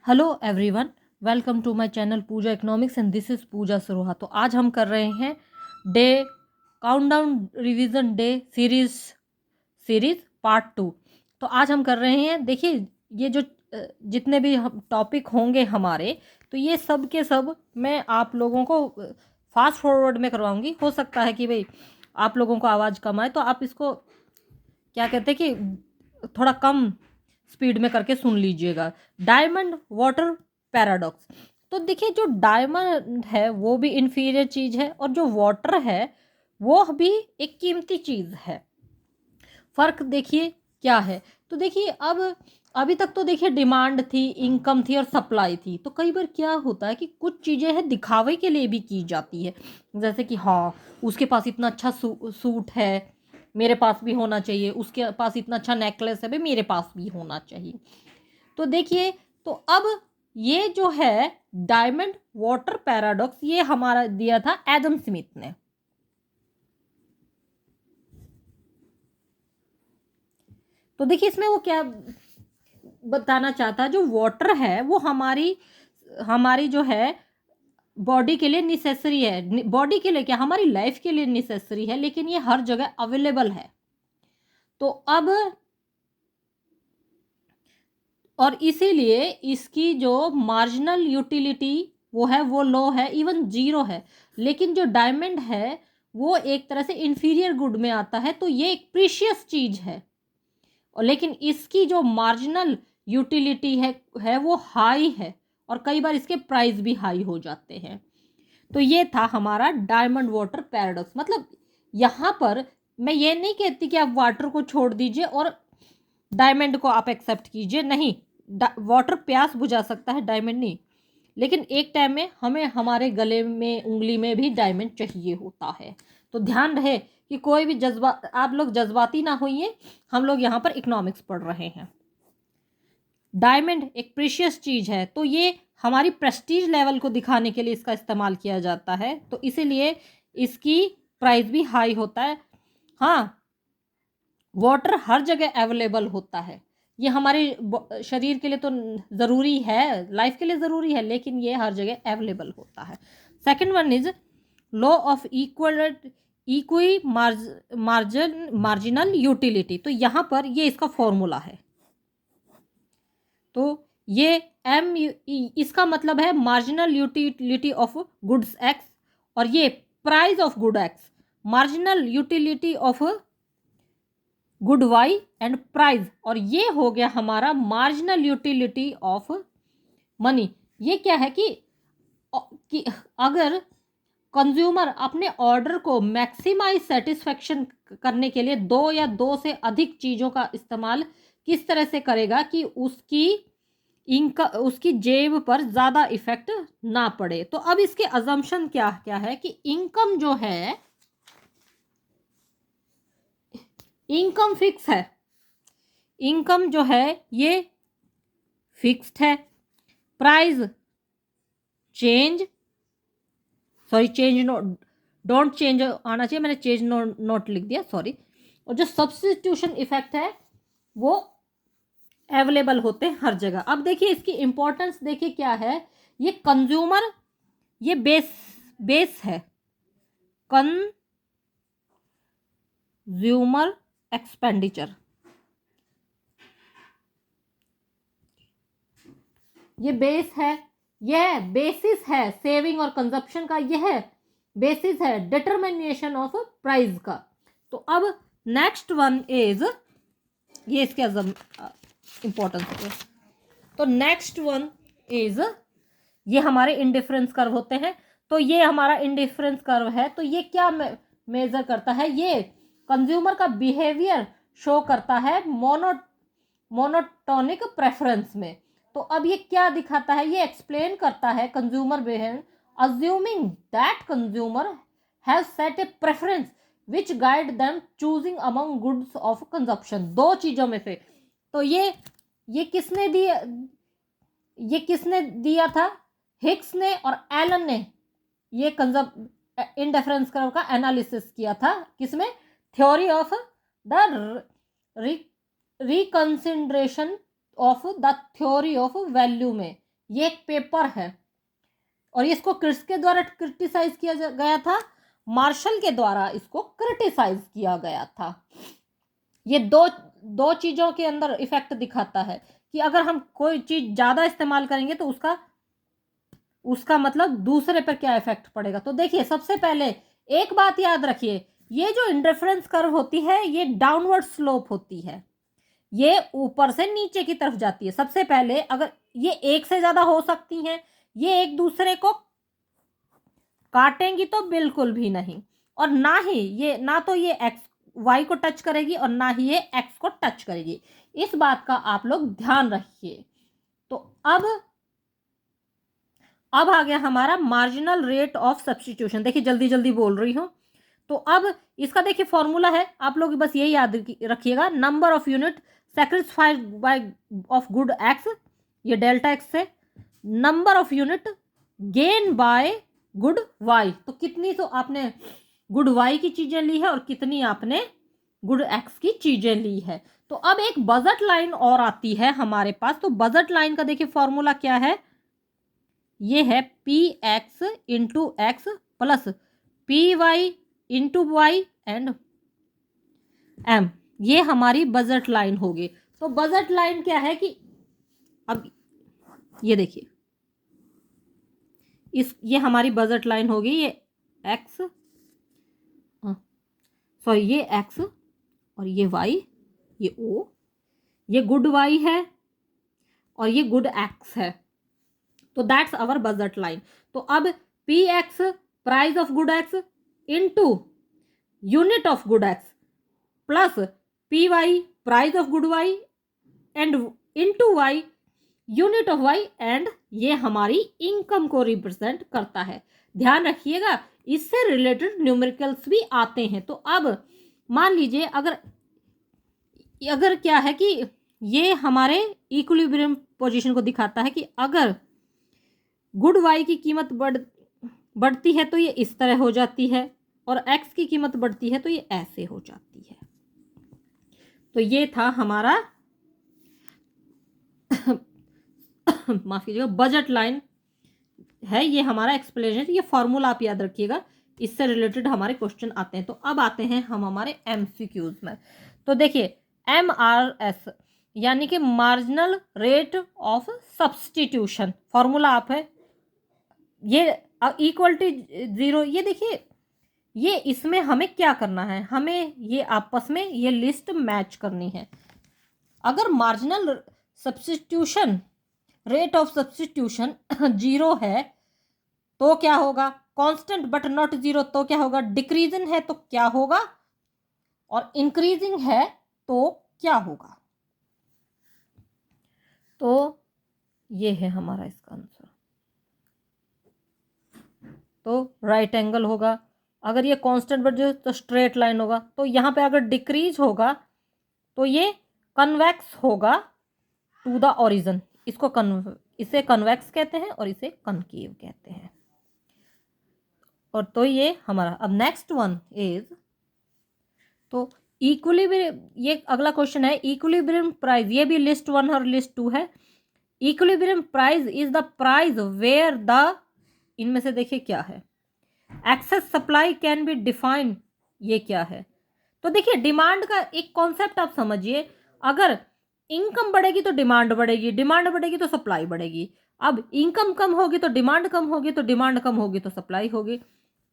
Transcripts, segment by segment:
Hello everyone, welcome to my channel Pooja economics and this is Pooja Saroha. तो आज हम कर रहे हैं day countdown revision day series part 2। तो आज हम कर रहे हैं, देखिए ये जो जितने भी हम टॉपिक होंगे हमारे, तो ये सब के सब मैं आप लोगों को फास्ट फॉरवर्ड में करवाऊंगी। हो सकता है कि भाई आप लोगों को आवाज़ कम आए, तो आप इसको क्या कहते हैं कि थोड़ा कम स्पीड में करके सुन लीजिएगा। Diamond water paradox. तो देखिए, जो डायमंड है वो भी इन्फीरियर चीज़ है और जो वाटर है वो भी एक कीमती चीज़ है। फ़र्क देखिए क्या है। तो देखिए, अब अभी तक तो देखिए डिमांड थी, इनकम थी और सप्लाई थी। तो कई बार क्या होता है कि कुछ चीज़ें हैं दिखावे के लिए भी की जाती है, जैसे कि हाँ उसके पास इतना अच्छा सूट है, मेरे पास भी होना चाहिए, उसके पास इतना अच्छा नेकलेस है भाई मेरे पास भी होना चाहिए। तो देखिए, तो अब ये जो है डायमंड वाटर पैराडॉक्स, ये हमारा दिया था एडम स्मिथ ने। तो देखिए इसमें वो क्या बताना चाहता है, जो वाटर है वो हमारी हमारी जो है बॉडी के लिए निसेसरी है। बॉडी के लिए क्या, हमारी लाइफ के लिए निसेसरी है, लेकिन ये हर जगह अवेलेबल है। तो अब और इसीलिए इसकी जो मार्जिनल यूटिलिटी वो है वो लो है, इवन जीरो है। लेकिन जो डायमंड है वो एक तरह से इंफीरियर गुड में आता है, तो ये एक प्रीशियस चीज है। और लेकिन इसकी जो मार्जिनल यूटिलिटी है वो हाई है, और कई बार इसके प्राइस भी हाई हो जाते हैं। तो ये था हमारा डायमंड वाटर पैराडॉक्स। मतलब यहाँ पर मैं ये नहीं कहती कि आप वाटर को छोड़ दीजिए और डायमंड को आप एक्सेप्ट कीजिए, नहीं। वाटर प्यास बुझा सकता है, डायमंड नहीं। लेकिन एक टाइम में हमें हमारे गले में, उंगली में भी डायमंड चाहिए होता है। तो ध्यान रहे कि कोई भी आप लोग जज्बाती ना होइए, हम लोग यहाँ पर इकोनॉमिक्स पढ़ रहे हैं। डायमंड एक प्रीशियस चीज है, तो ये हमारी प्रेस्टीज लेवल को दिखाने के लिए इसका इस्तेमाल किया जाता है, तो इसीलिए इसकी प्राइस भी हाई होता है। हाँ, वाटर हर जगह अवेलेबल होता है, ये हमारे शरीर के लिए तो ज़रूरी है, लाइफ के लिए ज़रूरी है, लेकिन ये हर जगह अवेलेबल होता है। Second one is law of equi marginal utility. तो यहाँ पर ये इसका फॉर्मूला है। तो ये इसका मतलब है marginal utility of goods X, और ये price of good X, marginal utility of good Y and price, और ये हो गया हमारा मार्जिनल यूटिलिटी ऑफ मनी। ये क्या है कि अगर कंज्यूमर अपने ऑर्डर को मैक्सिमाइज सेटिस्फेक्शन करने के लिए दो या दो से अधिक चीज़ों का इस्तेमाल किस तरह से करेगा कि उसकी जेब पर ज़्यादा इफेक्ट ना पड़े। तो अब इसके अजम्पशन क्या क्या है कि इनकम जो है, इनकम फिक्स है, इनकम जो है ये फिक्स्ड है। Price change, sorry change note, don't change आना चाहिए, मैंने चेंज नोट लिख दिया, सॉरी। और जो सब्स्टिट्यूशन इफेक्ट है वो अवेलेबल होते हैं हर जगह। अब देखिए इसकी इंपॉर्टेंस देखिए क्या है। ये कंज्यूमर, ये बेस है, कंज्यूमर एक्सपेंडिचर, ये बेस है, यह बेसिस है सेविंग और कंजप्शन का, यह बेसिस है डिटरमिनेशन ऑफ प्राइस का। तो अब नेक्स्ट वन इज, ये इसके इंपॉर्टेंस है। तो नेक्स्ट वन इज, ये हमारे इंडिफरेंस कर्व होते हैं। तो ये हमारा इंडिफरेंस कर्व है, तो ये क्या मेजर करता है, ये कंज्यूमर का बिहेवियर शो करता है मोनोटोनिक प्रेफरेंस में। तो अब ये क्या दिखाता है, ये एक्सप्लेन करता है consumer behaviour assuming that consumer have set A preference which guide them choosing among goods of consumption. दो चीजों में से। तो ये किसने दिया, ये किसने दिया था, हिक्स ने और एलन ने ये इंडिफरेंस कर्व का एनालिसिस किया था, किसमें, theory of the reconsideration of the theory of value में। ये एक पेपर है और इसको किसके द्वारा क्रिटिसाइज किया गया था? मार्शल के द्वारा इसको क्रिटिसाइज किया गया था। ये दो चीजों के अंदर इफेक्ट दिखाता है कि अगर हम कोई चीज ज्यादा इस्तेमाल करेंगे तो उसका मतलब दूसरे पर क्या इफेक्ट पड़ेगा। तो देखिए, सबसे पहले एक बात याद रखिए, ये जो इंटरफेरेंस कर्व होती है ये डाउनवर्ड स्लोप होती है, ये ऊपर से नीचे की तरफ जाती है। सबसे पहले अगर ये एक से ज्यादा हो सकती हैं, ये एक दूसरे को काटेंगी तो बिल्कुल भी नहीं, और ना तो ये एक्स वाई को टच करेगी और ना ही ये एक्स को टच करेगी। इस बात का आप लोग ध्यान रखिए। तो अब आ गया हमारा मार्जिनल रेट ऑफ सब्स्टिट्यूशन। देखिए जल्दी जल्दी बोल रही हूं। तो अब इसका देखिए फॉर्मूला है, आप लोग बस यही याद रखिएगा, number of unit sacrificed by of good X, ये डेल्टा एक्स से, number of unit gain by good Y. तो कितनी तो आपने गुड वाई की चीजें ली है और कितनी आपने गुड एक्स की चीजें ली है। तो अब एक बजट लाइन और आती है हमारे पास। तो बजट लाइन का देखिए फॉर्मूला क्या है, ये है P X into X plus P Y into Y and M. ये हमारी बजट लाइन होगी। तो बजट लाइन क्या है कि अब ये देखिए, ये हमारी बजट लाइन होगी, ये एक्स सॉरी ये एक्स और ये वाई, ये ओ, ये गुड वाई है और ये गुड एक्स है। तो दैट्स आवर बजट लाइन। तो अब P X price of good X into unit of good X plus P Y price of good Y and into Y unit of Y, and ये हमारी income को represent करता है। ध्यान रखिएगा, इससे रिलेटेड न्यूमेरिकल्स भी आते हैं। तो अब मान लीजिए अगर क्या है कि ये हमारे इक्विलिब्रियम पोजीशन को दिखाता है कि अगर गुड वाई की कीमत बढ़ती है तो ये इस तरह हो जाती है, और एक्स की कीमत बढ़ती है तो ये ऐसे हो जाती है। तो ये था हमारा माफ कीजिएगा, बजट लाइन है, ये हमारा एक्सप्लेनेशन। ये फॉर्मूला आप याद रखिएगा, इससे रिलेटेड हमारे क्वेश्चन आते हैं। तो अब आते हैं हम हमारे एमसीक्यूज में। तो देखिए MRS यानी कि marginal rate of substitution, formula आप है ये इक्वल टू 0। ये देखिए, ये इसमें हमें क्या करना है, हमें ये आपस में ये लिस्ट मैच करनी है। अगर marginal substitution rate of substitution 0 है तो क्या होगा, कांस्टेंट बट नॉट 0 तो क्या होगा, डिक्रीजिंग है तो क्या होगा, और इंक्रीजिंग है तो क्या होगा। तो ये है हमारा इसका आंसर। तो राइट एंगल होगा, अगर ये कांस्टेंट बट जो तो स्ट्रेट लाइन होगा। तो यहाँ पे अगर डिक्रीज होगा तो ये कन्वेक्स होगा टू द ओरिजिन। इसे कन्वेक्स कहते हैं और इसे कनकेव कहते हैं। और तो ये हमारा अब नेक्स्ट वन इज, तो इक्विलिब्रियम, ये अगला क्वेश्चन है इक्विलिब्रियम प्राइस। ये भी लिस्ट 1 और लिस्ट 2 है। Equilibrium price is the price where the, इनमें से देखिए क्या है, excess supply can be defined, ये क्या है। तो देखिए डिमांड का एक कॉन्सेप्ट आप समझिए, अगर इनकम बढ़ेगी तो डिमांड बढ़ेगी, डिमांड बढ़ेगी तो सप्लाई बढ़ेगी। अब इनकम कम होगी तो डिमांड कम होगी, तो डिमांड कम होगी तो सप्लाई होगी।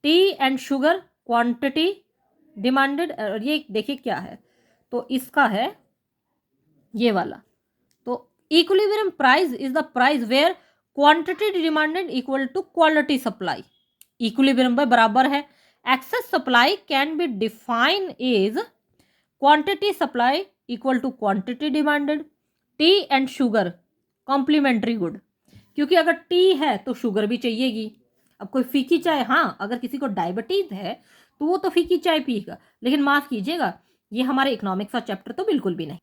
T and sugar quantity demanded, और ये देखिए क्या है, तो इसका है ये वाला। तो equilibrium price is the price where quantity demanded equal to quality supply, equilibrium पे बराबर है। Excess supply can be define is quantity supply equal to quantity demanded. Tea and sugar complementary good, क्योंकि अगर टी है तो sugar भी चाहिएगी। अब कोई फीकी चाय, हाँ अगर किसी को डायबिटीज है तो वो तो फीकी चाय पिएगा, लेकिन माफ कीजिएगा ये हमारे इकोनॉमिक्स का चैप्टर तो बिल्कुल भी नहीं।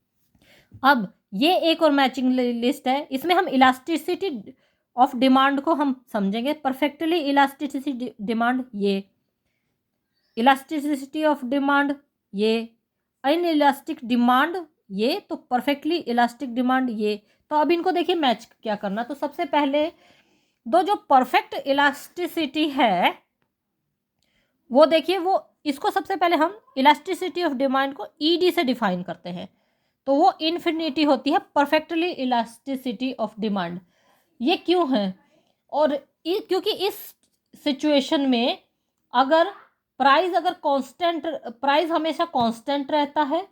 अब ये एक और मैचिंग लिस्ट है, इसमें हम इलास्टिसिटी ऑफ डिमांड को हम समझेंगे परफेक्टली। इलास्टिसिटी डिमांड, ये इलास्टिसिटी ऑफ डिमांड, ये इन इलास्टिक डिमांड ये तो परफेक्टली इलास्टिक डिमांड ये। तो अब इनको देखिए मैच क्या करना। तो सबसे पहले दो जो परफेक्ट इलास्टिसिटी है वो देखिए, वो इसको सबसे पहले हम इलास्टिसिटी ऑफ डिमांड को ईडी से डिफाइन करते हैं। तो वो इन्फिनिटी होती है परफेक्टली इलास्टिसिटी ऑफ डिमांड। ये क्यों है? और क्योंकि इस सिचुएशन में अगर प्राइस हमेशा कांस्टेंट रहता है,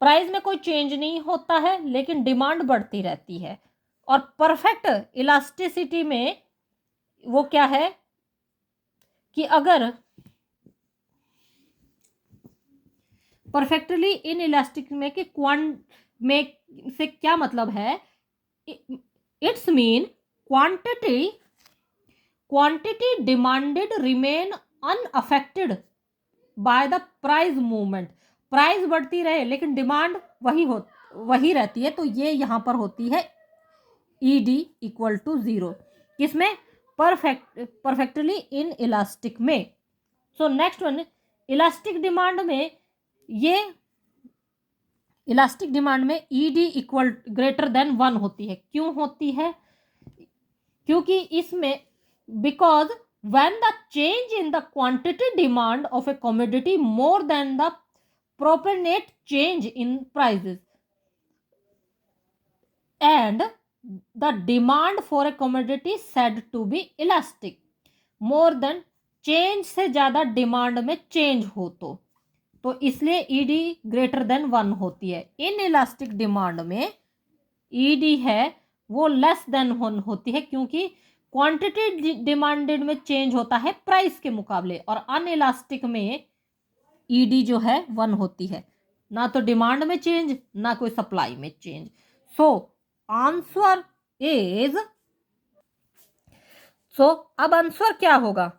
प्राइस में कोई चेंज नहीं होता है, लेकिन डिमांड बढ़ती रहती है। और परफेक्ट इलास्टिसिटी में वो क्या है कि अगर परफेक्टली इन इलास्टिक में कि में से क्या मतलब है, it's mean quantity demanded remain unaffected by the price movement. Price बढ़ती रहे लेकिन डिमांड वही रहती है। तो ये यहां पर होती है ईडी इक्वल टू 0, किसमें? परफेक्टली इन इलास्टिक में। So next one, elastic demand में ये इलास्टिक डिमांड में ईडी इक्वल ग्रेटर देन 1 होती है। क्यों होती है? क्योंकि इसमें because when the change in the quantity demand of a commodity more than the proportionate change in prices and the demand for a commodity said to be elastic more than change से ज़्यादा demand में change हो तो इसलिए ED greater than 1 होती है। In elastic demand में ED है वो लेस देन 1 होती है क्योंकि क्वांटिटी डिमांडेड में चेंज होता है प्राइस के मुकाबले, और अनइलास्टिक में ईडी जो है 1 होती है। ना तो डिमांड में चेंज ना कोई सप्लाई में चेंज। सो आंसर इज, अब आंसर क्या होगा?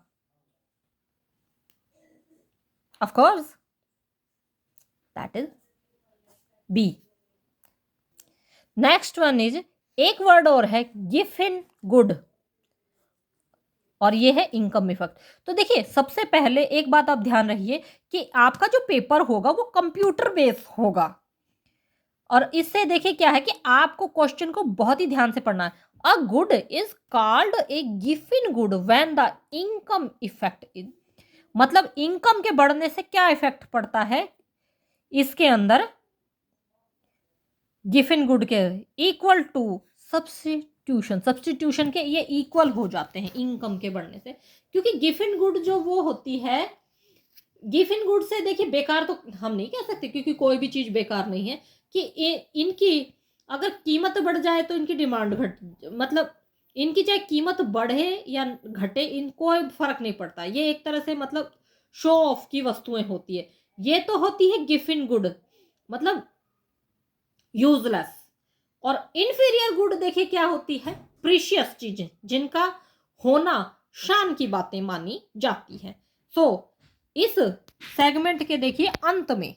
Of course that is B. Next one is, एक वर्ड और है गिफिन गुड, और ये है इनकम इफेक्ट। तो देखिए सबसे पहले एक बात आप ध्यान रखिए कि आपका जो पेपर होगा वो कंप्यूटर बेस्ड होगा, और इससे देखिए क्या है कि आपको क्वेश्चन को बहुत ही ध्यान से पढ़ना है। A good is called a Giffen good when the income effect is, मतलब इनकम के बढ़ने से क्या इफेक्ट पड़ता है इसके अंदर, गिफिन गुड के इक्वल टू सब्स्टिट्यूशन के ये इक्वल हो जाते हैं इनकम के बढ़ने से। क्योंकि गिफिन गुड जो वो होती है, गिफिन गुड से देखिए बेकार तो हम नहीं कह सकते क्योंकि कोई भी चीज बेकार नहीं है, कि इनकी अगर कीमत बढ़ जाए तो इनकी डिमांड घट, मतलब इनकी चाहे कीमत बढ़े या घटे इनको फर्क नहीं पड़ता। ये एक तरह से मतलब शो ऑफ की वस्तुएं होती है। ये तो होती है गिफिन गुड, मतलब यूजलेस। और इन्फीरियर गुड देखिए क्या होती है, प्रीशियस चीजें जिनका होना शान की बातें मानी जाती हैं। सो इस सेगमेंट के देखिए अंत में,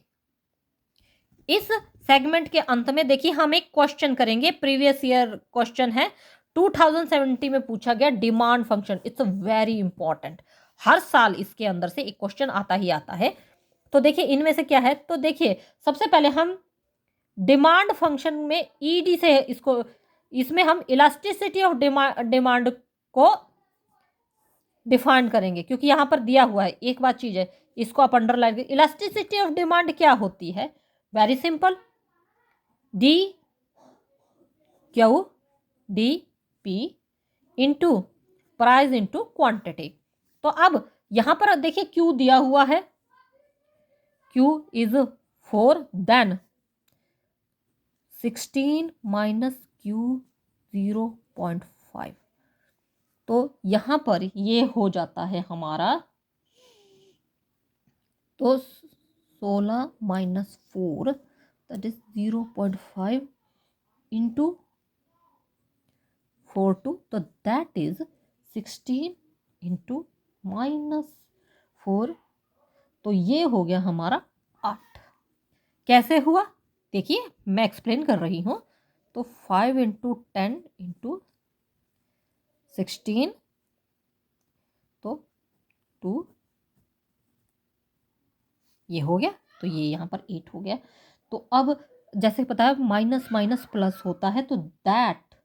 इस सेगमेंट के अंत में देखिए हम एक क्वेश्चन करेंगे, प्रीवियस ईयर क्वेश्चन है 2070 में पूछा गया demand function. It's very important, हर साल इसके अंदर से एक क्वेश्चन आता ही आता है। तो देखिए इनमें से क्या है, तो देखिए सबसे पहले हम डिमांड फंक्शन में ईडी से इसको, इसमें हम इलास्टिसिटी ऑफ डिमांड को डिफाइन करेंगे क्योंकि यहां पर दिया हुआ है। एक बात चीज है, इसको आप अंडरलाइन करें। इलास्टिसिटी ऑफ डिमांड क्या होती है? Very simple, D Q D P into price into quantity. तो अब यहां पर देखिए क्यू दिया हुआ है, Q is 4, then 16 minus Q 0.5। तो यहां पर ये हो जाता है हमारा, तो 16 माइनस 4 दैट इज 0.5 इंटू 42, तो दैट इज 16 इंटू -4, तो ये हो गया हमारा 8। कैसे हुआ देखिए मैं एक्सप्लेन कर रही हूं। तो 5 इंटू 10 इंटू 16, तो 2, ये हो गया, तो ये यहाँ पर 8 हो गया। तो अब जैसे पता है माइनस माइनस प्लस होता है, तो दैट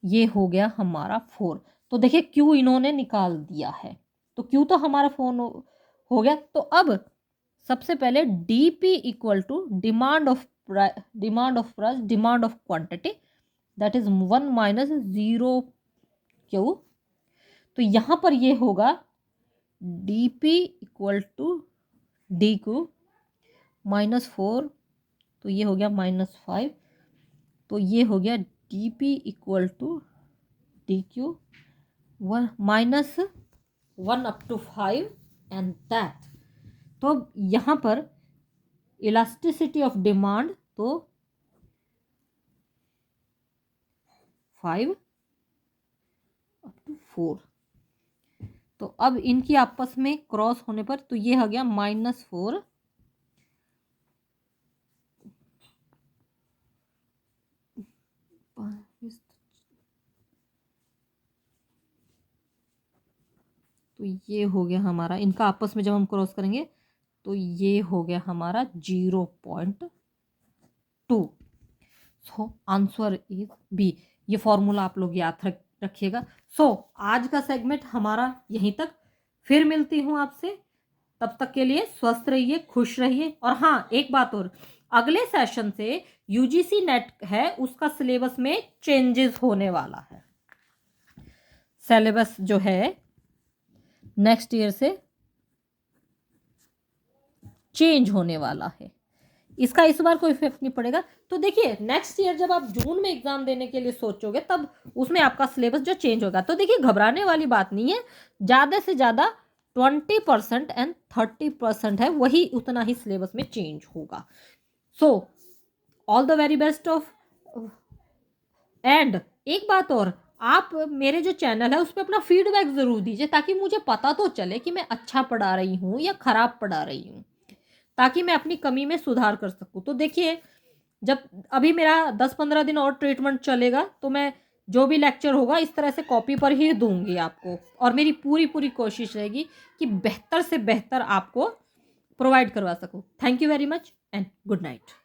ये हो गया हमारा 4। तो देखिए क्यू इन्होंने निकाल दिया है, तो क्यू तो हमारा फोन हो गया। तो अब सबसे पहले DP equal to demand of price, demand of quantity, that is 1 minus 0 Q. तो यहाँ पर ये होगा DP equal to D Q -4, तो ये हो गया -5, तो ये हो गया DP equal to D Q -1 up to 5 and that. तो यहाँ पर इलास्टिसिटी ऑफ डिमांड तो 5 अप टू 4। तो अब इनकी आपस में क्रॉस होने पर तो ये हो गया -4 तो ये हो गया हमारा, इनका आपस में जब हम क्रॉस करेंगे तो ये हो गया हमारा 0.2। So answer is B. ये फॉर्मूला आप लोग याद रखिएगा। सो आज का सेगमेंट हमारा यहीं तक, फिर मिलती हूँ आपसे, तब तक के लिए स्वस्थ रहिए, खुश रहिए। और हाँ, एक बात और, अगले सेशन से यूजीसी नेट है उसका सिलेबस में चेंजेस होने वाला है। सिलेबस जो है नेक्स्ट ईयर से चेंज होने वाला है, इसका इस बार कोई इफेक्ट नहीं पड़ेगा। तो देखिए नेक्स्ट ईयर जब आप जून में एग्जाम देने के लिए सोचोगे तब उसमें आपका सिलेबस जो चेंज होगा, तो देखिए घबराने वाली बात नहीं है। ज़्यादा से ज़्यादा 20% एंड 30% है, वही उतना ही सिलेबस में चेंज होगा। So all the very best of. And एक बात और, आप मेरे जो चैनल है उस पर अपना फीडबैक ज़रूर दीजिए, ताकि मुझे पता तो चले कि मैं अच्छा पढ़ा रही हूँ या ख़राब पढ़ा रही हूँ, ताकि मैं अपनी कमी में सुधार कर सकूँ। तो देखिए जब अभी मेरा 10-15 दिन और ट्रीटमेंट चलेगा, तो मैं जो भी लेक्चर होगा इस तरह से कॉपी पर ही दूंगी आपको, और मेरी पूरी कोशिश रहेगी कि बेहतर से बेहतर आपको प्रोवाइड करवा सकूँ। Thank you very much and good night.